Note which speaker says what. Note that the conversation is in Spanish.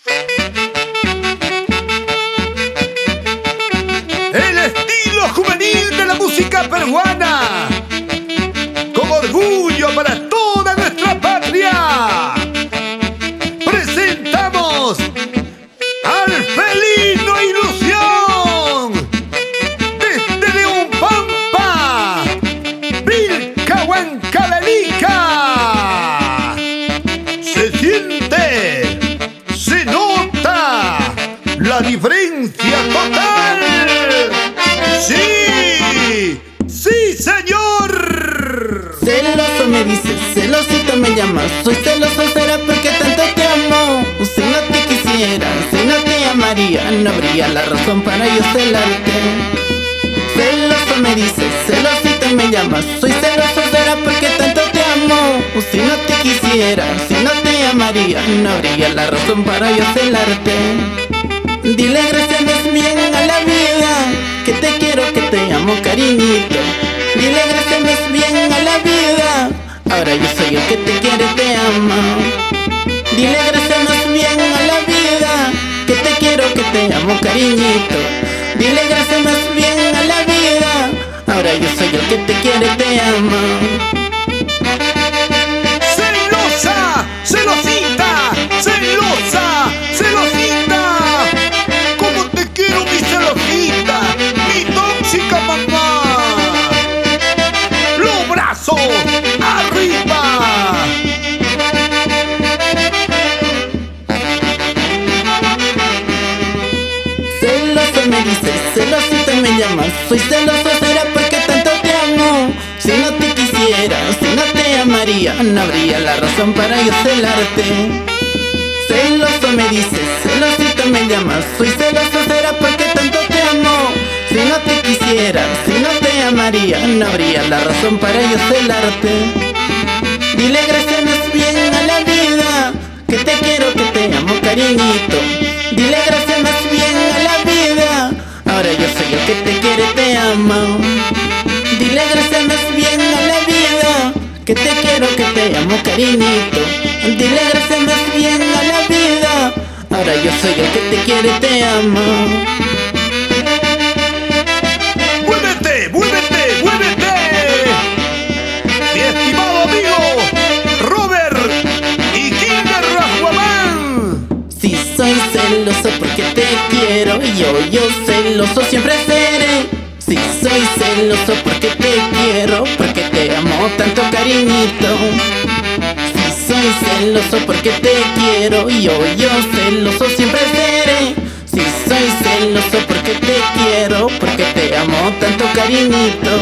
Speaker 1: El estilo juvenil de la música peruana, con orgullo para toda nuestra patria. Presentamos al felino Ilusión, desde León Pampa, Vilcahuancavelica. Se siente, se nota la diferencia total. ¡Sí! ¡Sí, señor!
Speaker 2: Celoso me dices, celosito me llamas. Soy celoso será porque tanto te amo. Si no te quisiera, si no te amaría, no habría la razón para yo celarte. Celoso me dices, celosito me llamas. Soy celoso será porque tanto te amo. Si no te quisiera, si no te amaría, no habría la razón para yo celarte. Dile gracias bien a la vida, que te quiero, que te amo, cariñito. Dile gracias bien a la vida, ahora yo soy el que te quiere, te ama. Dile gracias bien a la vida, que te quiero, que te amo, cariñito. Dile gracias bien a la vida, ahora yo soy el que te quiere, te ama.
Speaker 1: ¡Celosa! ¡Celosita! ¡Celosa! ¡Celosita! ¡Cómo te quiero, mi celosita! ¡Mi tóxica mamá! ¡Los brazos arriba!
Speaker 2: Celoso me dices, celosito me llamas. Soy celoso será porque tanto te amo. Si no te quisiera, si no te amaría, no habría la razón para yo celarte. Celoso me dices, celosito me llamas. Soy celoso será porque tanto te amo. Si no te quisiera, si no te amaría, no habría la razón para yo celarte. Dile gracias bien a la vida, que te quiero, que te amo, cariñito. Dile gracias más bien a la vida, ahora yo soy el que te quiere, te amo. Dile gracias más bien a la vida, que te quiero, que te amo, cariñito. Dile gracias más bien a la vida, ahora yo soy el que te quiere, te amo.
Speaker 1: ¡Muévete! ¡Muévete! ¡Muévete! Mi estimado amigo Robert y Kinder Rajuamán.
Speaker 2: Si soy celoso porque te quiero, yo celoso siempre seré. Si soy celoso porque te quiero, porque te amo tanto, cariñito. Si soy celoso porque te quiero, yo celoso siempre seré. Si soy celoso porque te quiero, porque te amo tanto, cariñito.